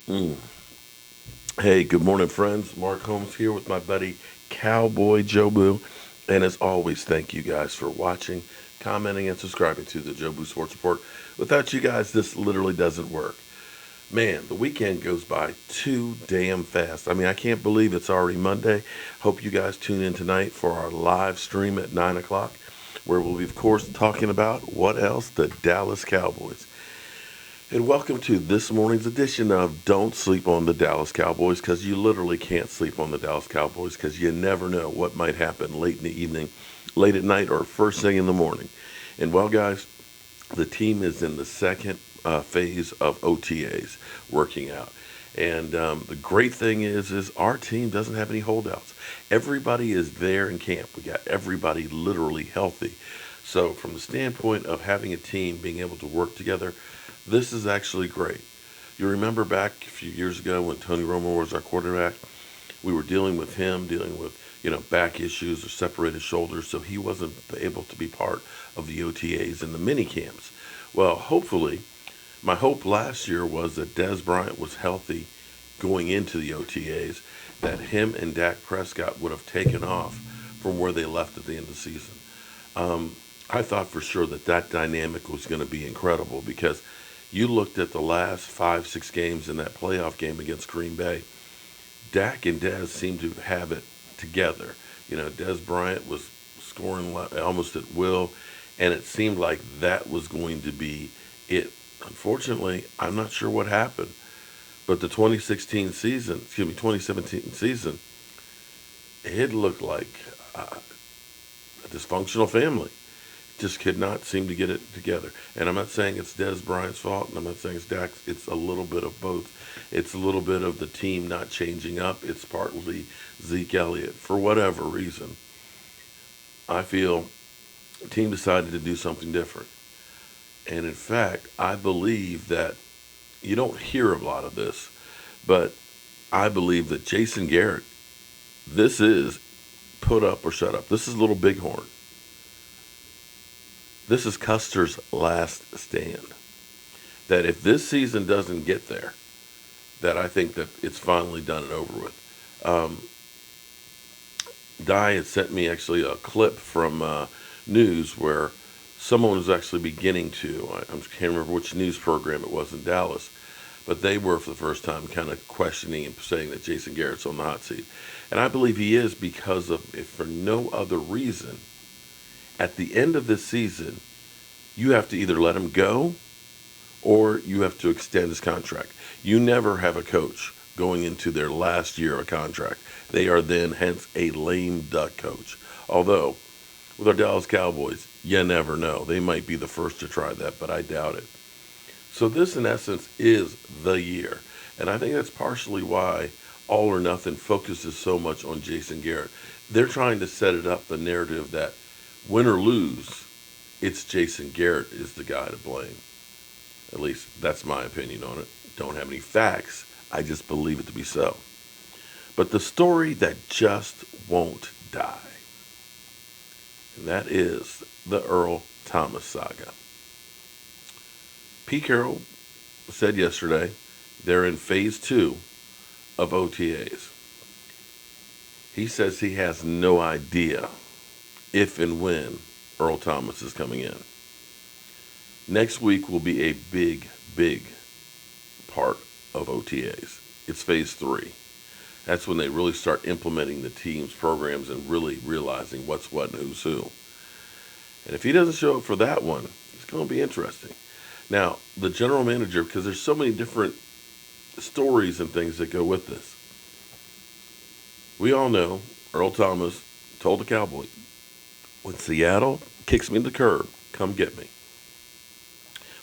Mm. Hey, good morning, friends. Mark Holmes here with my buddy Cowboy Jobu. And as always, thank you guys for watching, commenting, and subscribing to the Jobu Sports Report. Without you guys, this literally doesn't work. Man, the weekend goes by too damn fast. I mean, I can't believe it's already Monday. Hope you guys tune in tonight for our live stream at 9 o'clock, where we'll be, of course, talking about what else? The Dallas Cowboys. And welcome to this morning's edition of Don't Sleep on the Dallas Cowboys, because you literally can't sleep on the Dallas Cowboys because you never know what might happen late in the evening, late at night, or first thing in the morning. And well, guys, the team is in the second phase of OTAs working out. And the great thing is our team doesn't have any holdouts. Everybody is there in camp. We got everybody literally healthy. So from the standpoint of having a team being able to work together, this is actually great. You remember back a few years ago when Tony Romo was our quarterback, we were dealing with him, dealing with back issues or separated shoulders, so he wasn't able to be part of the OTAs and the mini camps. Well, hopefully, my hope last year was that Des Bryant was healthy going into the OTAs, that him and Dak Prescott would have taken off from where they left at the end of the season. I thought for sure that that dynamic was going to be incredible because you looked at the last 5, 6 games in that playoff game against Green Bay. Dak and Dez seemed to have it together. Des Bryant was scoring almost at will, and it seemed like that was going to be it. Unfortunately, I'm not sure what happened, but the 2017 season, it looked like a dysfunctional family. Just could not seem to get it together. And I'm not saying it's Des Bryant's fault, and I'm not saying it's Dak's. It's a little bit of both. It's a little bit of the team not changing up. It's partly Zeke Elliott. For whatever reason, I feel the team decided to do something different. And in fact, I believe that you don't hear a lot of this, but I believe that Jason Garrett, this is put up or shut up. This is Little Bighorn. This is Custer's last stand. That if this season doesn't get there, that I think that it's finally done and over with. Di had sent me actually a clip from news where someone was actually beginning to, I can't remember which news program it was in Dallas, but they were for the first time kind of questioning and saying that Jason Garrett's on the hot seat. And I believe he is because of, if for no other reason, at the end of this season, you have to either let him go or you have to extend his contract. You never have a coach going into their last year of a contract. They are then, hence, a lame duck coach. Although, with our Dallas Cowboys, you never know. They might be the first to try that, but I doubt it. So this, in essence, is the year. And I think that's partially why All or Nothing focuses so much on Jason Garrett. They're trying to set it up, the narrative that win or lose, it's Jason Garrett is the guy to blame. At least that's my opinion on it. Don't have any facts. I just believe it to be so. But the story that just won't die, and that is the Earl Thomas saga. Pete Carroll said yesterday they're in phase 2 of OTAs. He says he has no idea if and when Earl Thomas is coming in. Next week will be a big, big part of OTAs. It's phase 3. That's when they really start implementing the team's programs and really realizing what's what and who's who. And if he doesn't show up for that one, it's going to be interesting. Now, the general manager, because there's so many different stories and things that go with this. We all know Earl Thomas told the Cowboys, when Seattle kicks me to the curb, come get me.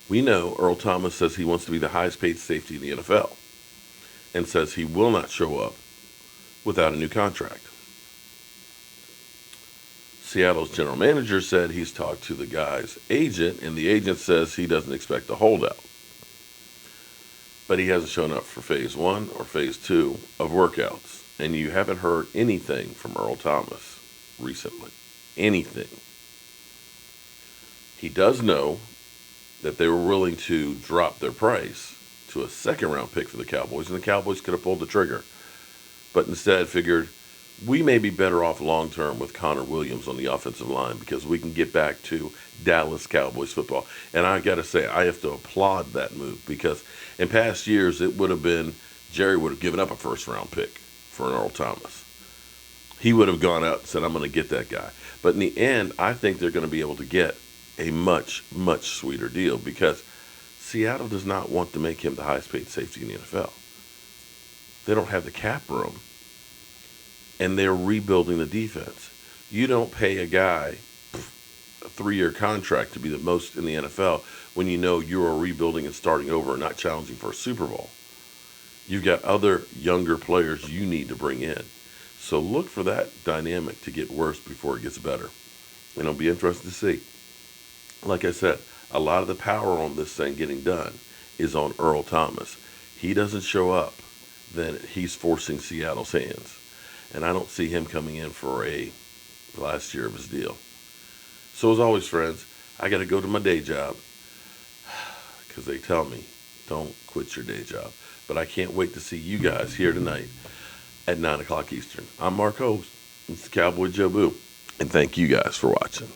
We know Earl Thomas says he wants to be the highest paid safety in the NFL and says he will not show up without a new contract. Seattle's general manager said he's talked to the guy's agent, and the agent says he doesn't expect a holdout. But he hasn't shown up for phase 1 or phase 2 of workouts. And you haven't heard anything from Earl Thomas recently. Anything. He does know that they were willing to drop their price to a second-round pick for the Cowboys, and the Cowboys could have pulled the trigger. But instead figured, we may be better off long-term with Connor Williams on the offensive line because we can get back to Dallas Cowboys football. And I got to say, I have to applaud that move because in past years, it would have been, Jerry would have given up a first-round pick for an Earl Thomas. He would have gone out and said, I'm going to get that guy. But in the end, I think they're going to be able to get a much, much sweeter deal because Seattle does not want to make him the highest-paid safety in the NFL. They don't have the cap room, and they're rebuilding the defense. You don't pay a guy a 3-year contract to be the most in the NFL when you know you are rebuilding and starting over and not challenging for a Super Bowl. You've got other younger players you need to bring in. So look for that dynamic to get worse before it gets better. And it'll be interesting to see. Like I said, a lot of the power on this thing getting done is on Earl Thomas. He doesn't show up, then he's forcing Seattle's hands. And I don't see him coming in for a last year of his deal. So as always, friends, I got to go to my day job because they tell me, don't quit your day job. But I can't wait to see you guys here tonight at 9 o'clock Eastern. I'm Mark Host. It's the Cowboy Joe Boo. And thank you guys for watching.